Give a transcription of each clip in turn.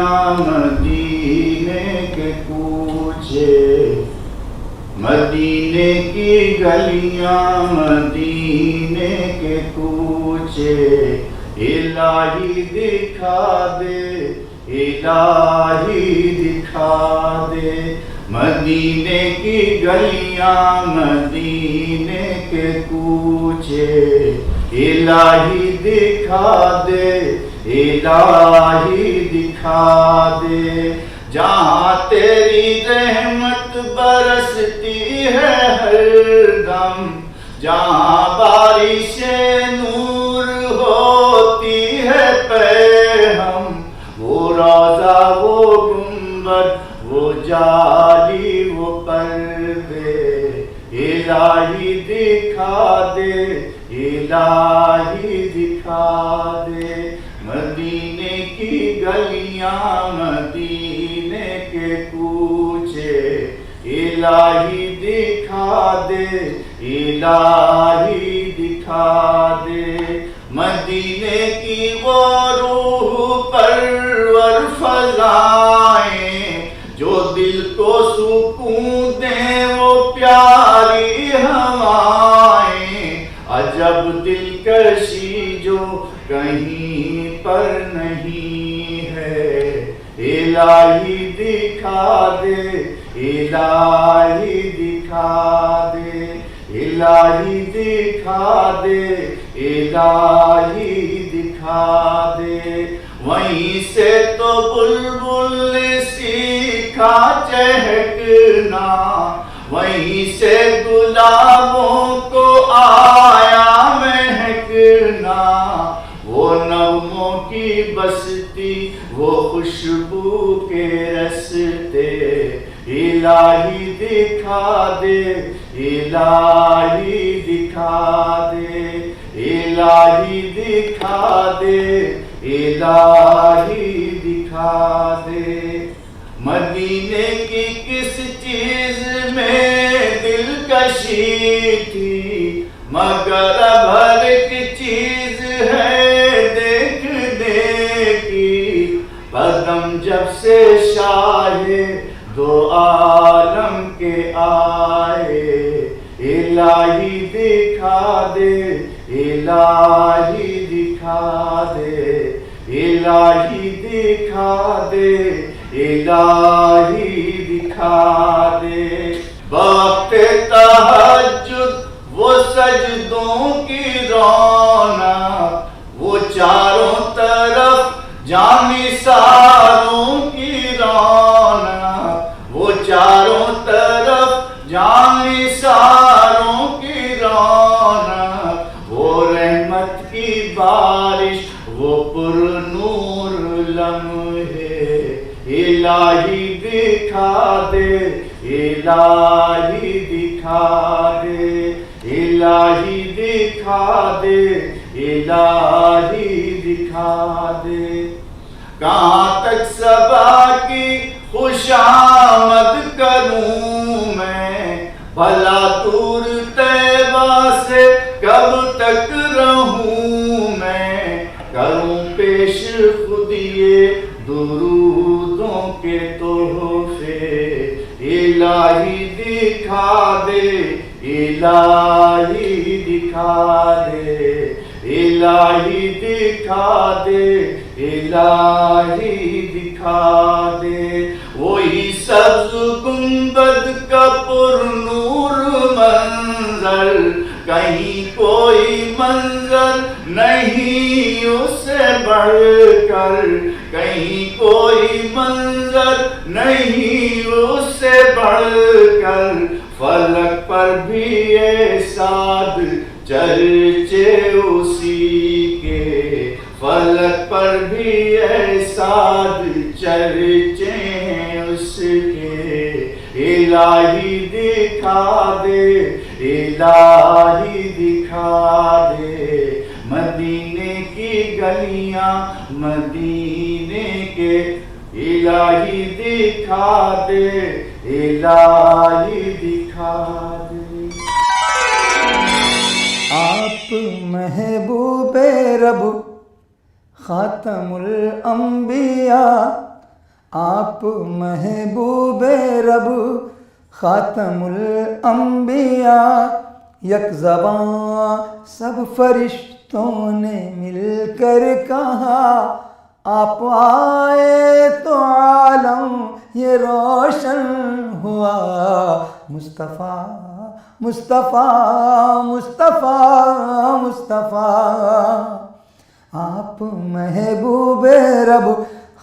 گلیاں مدینے کے کوچے، مدینے کی گلیاں مدینے کے کوچے، الہی دکھا دے، الہی دکھا دے، مدینے کی گلیاں مدینے کے کوچے، الہی دکھا دے، الہی دکھا دے، جہاں تیری رحمت برستی ہے ہر دم، جہاں بارش نور ہوتی ہے پہ ہم، وہ روضہ وہ گنبد وہ جالی وہ پردے، الہی دکھا دے، الہی دکھا دے، مدینے کی گلیاں مدینے کے کوچے، الہی دکھا دے، الہی دکھا دے، مدینے کی وہ روح پرور فضائیں جو دل کو سکون دیں، وہ پیاری ہوائیں، عجب دلکشی جو کہیں پر نہیں ہے، الہی دکھا دے، الہی دکھا دے، الہی دکھا دے، الہی دکھا دے، وہیں سے تو بلبل سیکھا چہکنا، وہیں سے گلابوں کو آیا مہکنا، وہ نغموں کی بستی وہ خوشبو کے رستے، الہی دکھا دے، الہی دکھا دے، الہی دکھا دے، الہی دکھا دے، مدینے کی کس چیز میں دلکشی تھی، مگر اب ہر ایک چیز ہے دیکھنے کی، قدم جب سے شاہ دو عالم کے آئے، الہی دکھا دے، الہی دکھا دے، الہی دکھا دے، الہی دکھا دے، وقت تہجد وہ سجدوں کی رونق، وہ چاروں طرف جانثاروں کی رونق، وہ چاروں طرف جانثاروں کی رونق، وہ رحمت کی بارش وہ پر نور لمحے، الہی دکھا دے، الہی دکھا دے، الہی دکھا دے، الہی دکھا دے، کہاں تک صبا کی خوش آمد کروں میں، بھلا دور طیبہ سے کب تک رہوں میں، کروں پیش خود یہ درودوں کے تحفے، الہی دکھا دے، الہی دکھا دے، الہی دکھا دے، الہی دکھا دے، وہی سبز گنبد کا پر نور منظر، کہیں کوئی منظر نہیں اس سے بڑھ کر، کہیں کوئی منظر نہیں اس سے بڑھ کر، فلک پر بھی احساد چرچے اسی کے، فلک پر بھی احساد چرچے ہیں اس کے، الہی دکھا دے، الہی دکھا دے، مدینے کی گلیاں مدینے کے، الہی دکھا دے، الہی دکھا دے۔ آپ محبوب رب خاتم الانبیاء، آپ محبوب رب خاتم الانبیاء، یک زبان سب فرشتوں نے مل کر کہا، آپ آئے تو عالم یہ روشن ہوا۔ مصطفیٰ مصطفیٰ مصطفیٰ مصطفیٰ، آپ محبوب رب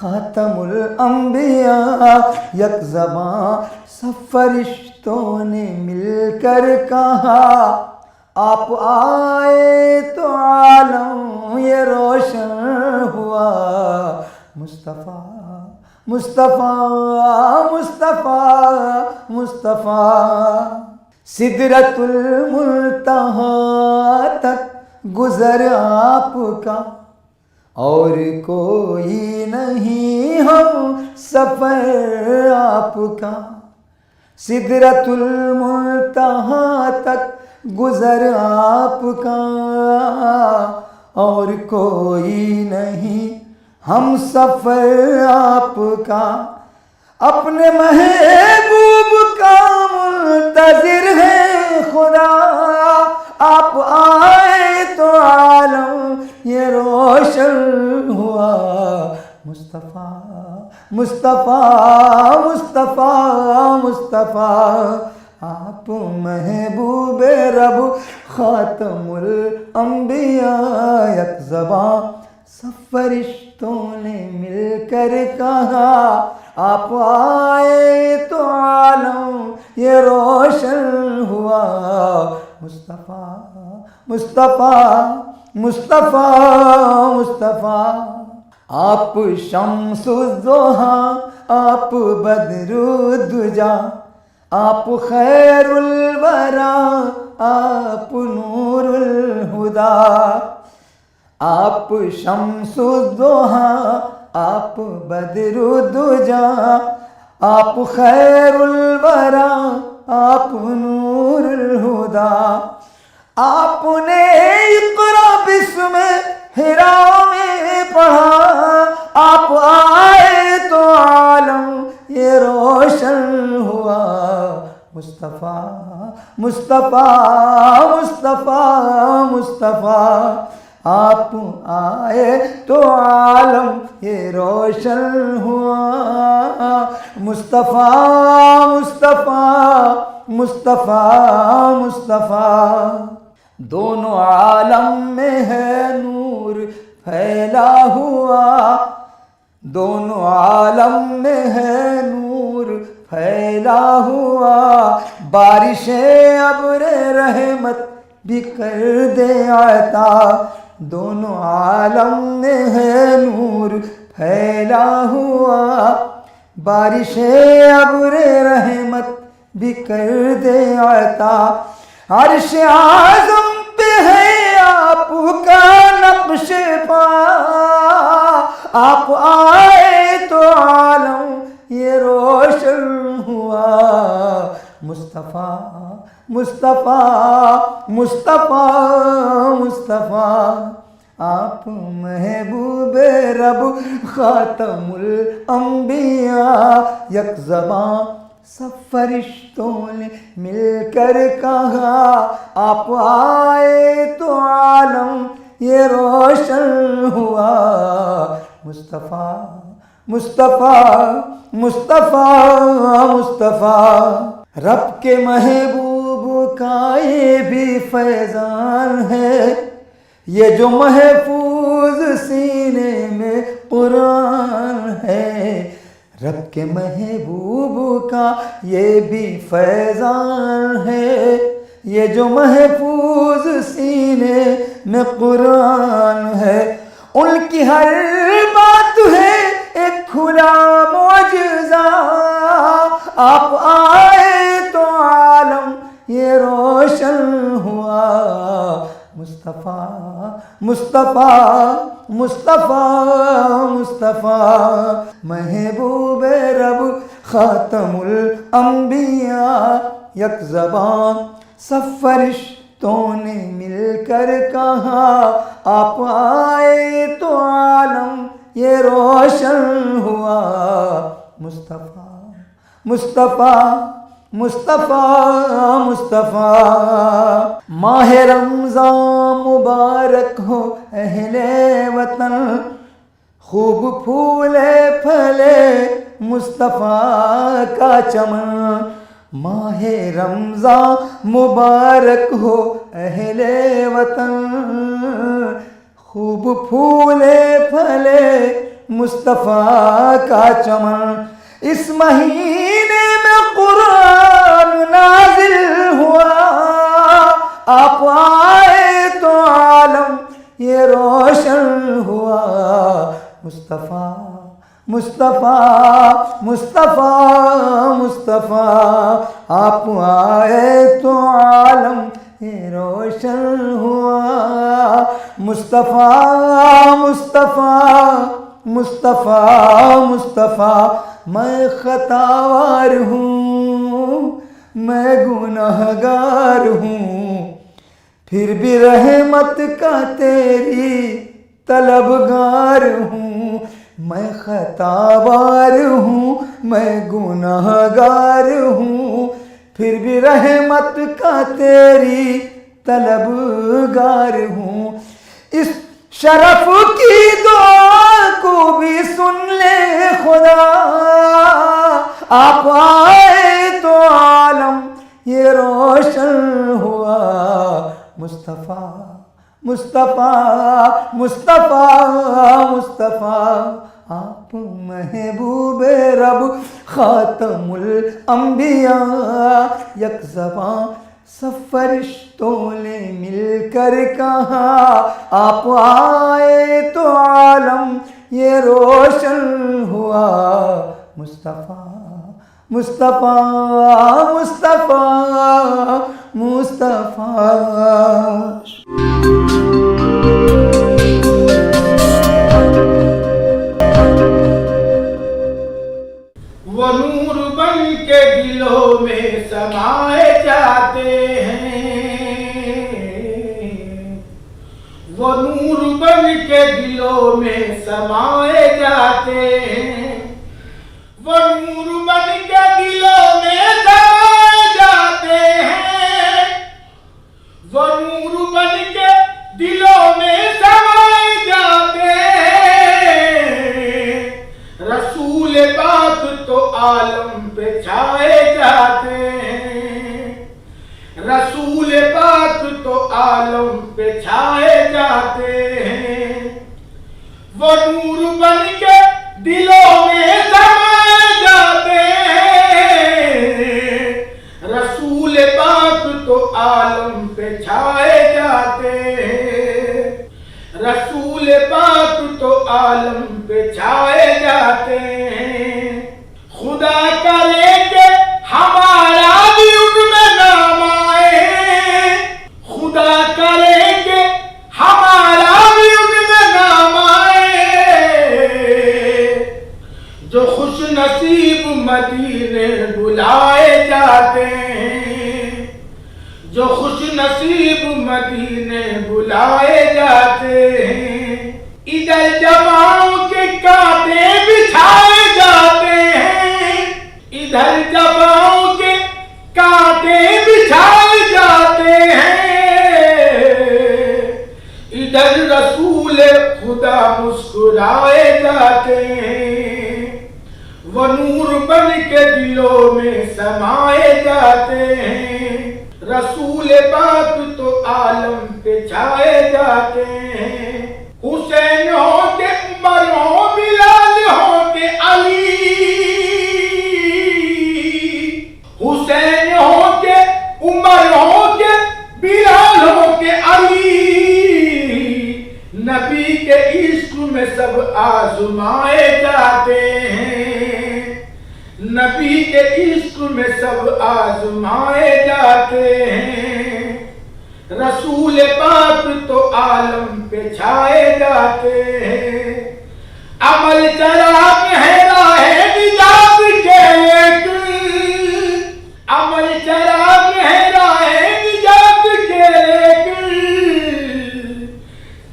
خاتم الانبیاء، یک زبان سب فرشتوں نے مل کر کہا، آپ آئے تو عالم یہ روشن ہوا۔ مصطفیٰ مصطفیٰ مصطفیٰ مصطفیٰ، سدرۃ المنتہا تک گزر آپ کا، اور کوئی نہیں ہم سفر آپ کا۔ سدرۃ المنتہا تک گزر آپ کا، اور کوئی نہیں ہم سفر آپ کا۔ اپنے محبوب کا منتظر ہے خدا، آپ آئے تو عالم یہ روشن ہوا۔ مصطفیٰ مصطفیٰ مصطفیٰ مصطفیٰ، آپ محبوب رب خاتم الانبیاء، یک زبان سب فرشتوں نے مل کر کہا، آپ آئے تو عالم یہ روشن ہوا۔ مصطفیٰ مصطفیٰ مصطفیٰ مصطفیٰ، آپ شمس الضحیٰ، آپ بدر الدجا، آپ خیر الورا، آپ نور الہدیٰ۔ آپ شمس الضحیٰ، آپ بدر الدجا، آپ خیر الورا، آپ نور الہدیٰ۔ آپ نے اقرا بسم حرا میں پڑھا، آپ آئے تو عالم یہ روشن ہوا۔ مصطفیٰ مصطفیٰ مصطفیٰ مصطفیٰ، آپ آئے تو عالم یہ روشن ہوا۔ مصطفیٰ مصطفیٰ مصطفیٰ مصطفیٰ، دونوں عالم میں ہے نور پھیلا ہوا، دونوں عالم میں ہے نور پھیلا ہوا۔ بارش ابر رحمت بھی کر دے عطا، دونوں عالم میں ہے نور پھیلا ہوا۔ بارش ابر رحمت بھی کر دے عطا، عرش اعظم پہ ہے آپ کا نقش پا، آپ آئے تو عالم یہ روشن ہوا۔ مصطفیٰ مصطفیٰ مصطفیٰ مصطفیٰ، آپ محبوب رب خاتم الانبیاء، یک زبان سب فرشتوں نے مل کر کہا، آپ آئے تو عالم یہ روشن ہوا۔ مصطفیٰ مصطفیٰ مصطفیٰ مصطفیٰ، رب کے محبوب کا یہ بھی فیضان ہے، یہ جو محفوظ سینے میں قرآن ہے۔ رب کے محبوب کا یہ بھی فیضان ہے، یہ جو محفوظ سینے میں قرآن ہے۔ ان کی ہر بات ہے ایک کھلا معجزہ، آپ آئے تو عالم یہ روشن ہوا۔ مصطفیٰ مصطفیٰ مصطفیٰ مصطفیٰ، محبوب رب خاتم الانبیاء، یک زبان سب فرشتوں نے مل کر کہا، آپ آئے تو عالم یہ روشن ہوا۔ مصطفیٰ مصطفیٰ مصطفیٰ مصطفیٰ ماہ رمضان مبارک ہو اہل وطن خوب پھولے پھلے مصطفیٰ کا چمن ماہ رمضان مبارک ہو اہل وطن خوب پھولے پھلے مصطفیٰ کا چمن اس مہینے میں قرآن نازل ہوا آپ آئے تو عالم یہ روشن ہوا مصطفیٰ مصطفیٰ مصطفیٰ مصطفیٰ آپ آئے تو عالم یہ روشن ہوا مصطفیٰ مصطفیٰ مصطفیٰ مصطفیٰ میں خطاوار ہوں میں گنہگار ہوں پھر بھی رحمت کا تیری طلبگار ہوں میں خطاوار ہوں میں گنہگار ہوں پھر بھی رحمت کا تیری طلبگار ہوں اس شرف کی دعا کو بھی سن لے خدا آپ آئے تو عالم یہ روشن ہوا مصطفیٰ مصطفیٰ مصطفیٰ مصطفیٰ آپ محبوب رب خاتم الانبیاء یک زباں سب فرشتوں نے مل کر کہا آپ آئے تو عالم یہ روشن ہوا مصطفیٰ مصطفیٰ مصطفیٰ مصطفیٰ وہ نور بن کے دلوں میں سمائے جاتے ہیں وہ نور بن کے دلوں میں سمائے جاتے ہیں وہ نور بن کے دلوں میں سمائے جاتے ہیں وہ نور بن کے دلوں میں سمائے جاتے ہیں رسول پاک تو عالم پہ چھائے جاتے ہیں رسول پاک تو عالم پہ چھائے جاتے ہیں وہ نور بن کے دلوں میں سمائے جاتے ہیں رسول پاک تو عالم پہ چھائے جاتے ہیں رسول پاک تو عالم پہ چھائے جاتے ہیں خدا کرے کہ ہمارا بھی ان میں نام آئے خدا کرے کہ ہمارا بھی ان میں نام آئے جو خوش نصیب مدینے بلائے جاتے ہیں جو خوش نصیب مدینے بلائے جاتے ہیں ادھر جوانوں کے کانٹے بچھائے جاتے ہیں ادھر جوانوں کے کانٹے بچھائے جاتے ہیں ادھر رسول خدا مسکرائے جاتے ہیں وہ نور بن کے دلوں میں سمائے جاتے ہیں رسول پاک تو عالم پہ چھائے جاتے ہیں حسین ہو کے عمر ہو بلال ہو کے علی حسین ہو کے عمر ہو کے بلال ہو کے علی نبی کے عشق میں سب آزمائے جاتے ہیں نبی کے عشق میں سب آزمائے جاتے ہیں رسول پاک تو عالم پہ چھائے جاتے ہیں عمل چراغ ہے راہ نجات کے لیکن عمل چراغ ہے راہ نجات کے لیکن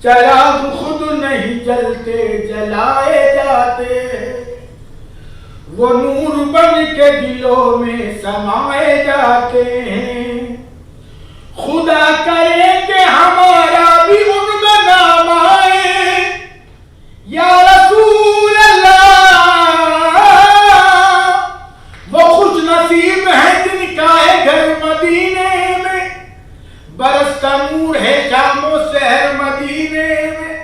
چراغ خود نہیں جلتے جلائے جاتے ہیں وہ نور بن کے دلوں میں سمائے جاتے ہیں. خدا کرے کہ ہمارا بھی ان میں نام آئے. یا رسول اللہ وہ خوش نصیب ہیں جن کا ہے گھر مدینے میں. برستا نور ہے شام و سحر مدینے میں.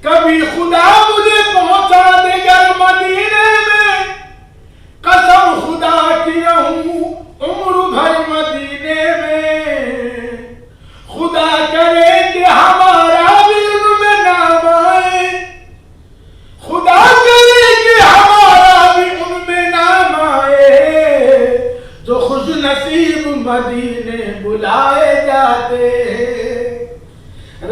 کبھی خدا مجھے پہنچا دے گھر مدینے میں. قسم خدا کی رہوں عمر بھر مدینے میں. خدا کرے کہ ہمارا بھی ان میں نام آئے. خدا کرے کہ ہمارا بھی ان میں نام آئے. جو خوش نصیب مدینے بلائے جاتے ہیں.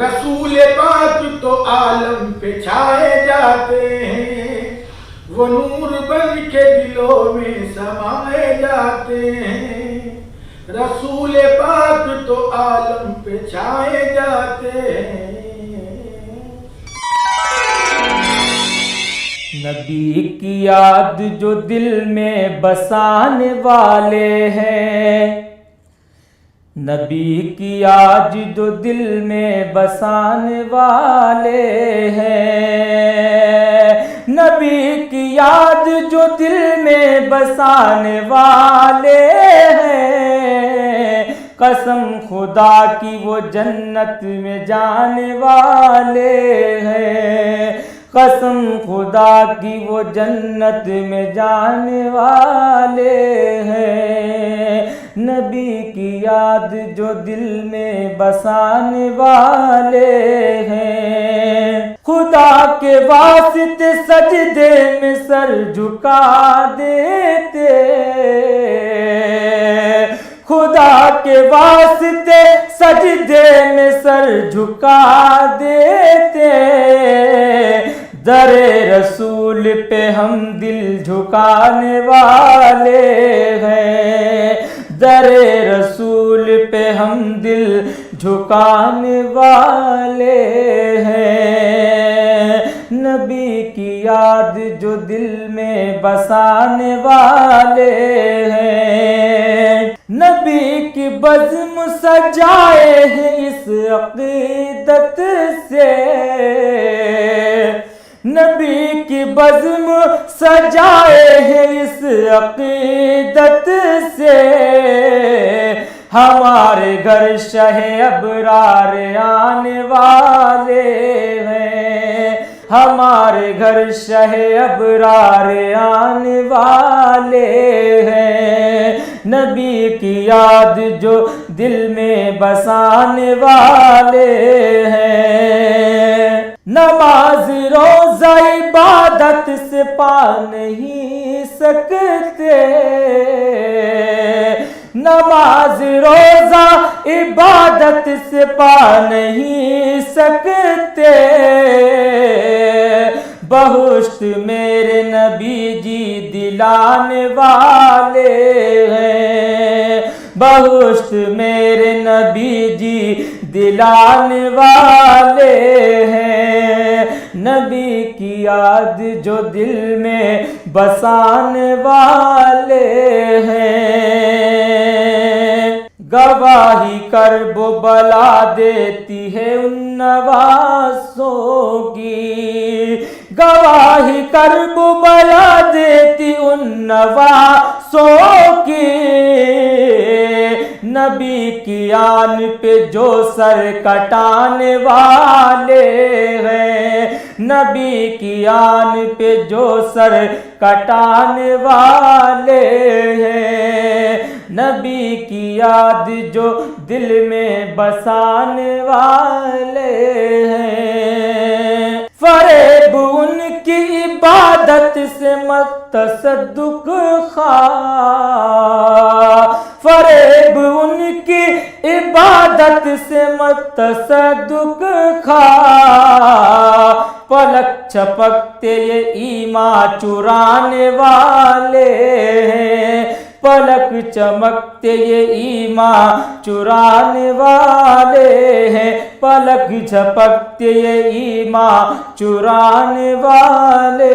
رسول پاک تو عالم پہ چھائے جاتے ہیں. وہ نور بن کے دلوں میں سمائے جاتے ہیں. رسول پاک تو عالم پہ چھائے جاتے ہیں. نبی کی یاد جو دل میں بسانے والے ہیں. نبی کی یاد جو دل میں بسانے والے ہیں. نبی کی یاد جو دل میں بسانے والے ہیں. قسم خدا کی وہ جنت میں جانے والے ہیں. قسم خدا کی وہ جنت میں جانے والے ہیں. نبی کی یاد جو دل میں بسانے والے ہیں. خدا کے واسطے سجدے میں سر جھکا دیتے. خدا کے واسطے سجدے میں سر جھکا دیتے. در رسول پہ ہم دل جھکانے والے ہیں. در رسول پہ ہم دل جھکانے والے ہیں. نبی کی یاد جو دل میں بسانے والے ہیں. نبی کی بزم سجائے ہیں اس عقیدت سے. نبی کی بزم سجائے ہیں اس عقیدت سے. ہمارے گھر شہ ابرار آنے والے ہیں. ہمارے گھر شہ ابرار آنے والے ہیں. نبی کی یاد جو دل میں بسانے والے ہیں. نماز روزہ عبادت سے پا نہیں سکتے. نماز روزہ عبادت سے پا نہیں سکتے. بہشت میرے نبی جی دلانے والے ہیں. بہشت میرے نبی جی دلانے والے ہیں. نبی کی یاد جو دل میں بسانے والے ہیں. گواہی کرب و بلا دیتی ہے ان نوازوں کی. گواہی کرب و بلا دیتی ان نوازوں کی. نبی کی آن پہ جو سر کٹانے والے ہیں. نبی کی آن پہ جو سر کٹانے والے ہیں. نبی کی یاد جو دل میں بسانے والے ہیں. فریب ان کی عبادت سے مت تصدق خواہ. فریب ان کی عبادت سے مت تصدق خواہ. پلک چھپکتے یہ ایمان چرانے والے ہیں. فلک چمکتے یہ ایمان چرانے والے ہیں، پلک جھپکتے یہ ایمان چرانے والے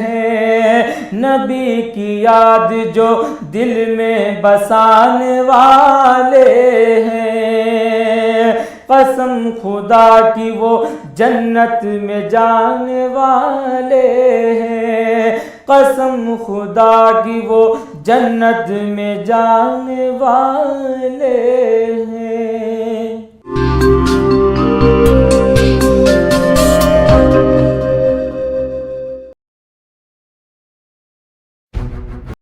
ہیں، نبی کی یاد جو دل میں بسانے والے ہیں، قسم خدا کی وہ جنت میں جانے والے ہیں، قسم خدا کی وہ جنت میں جانے والے ہیں۔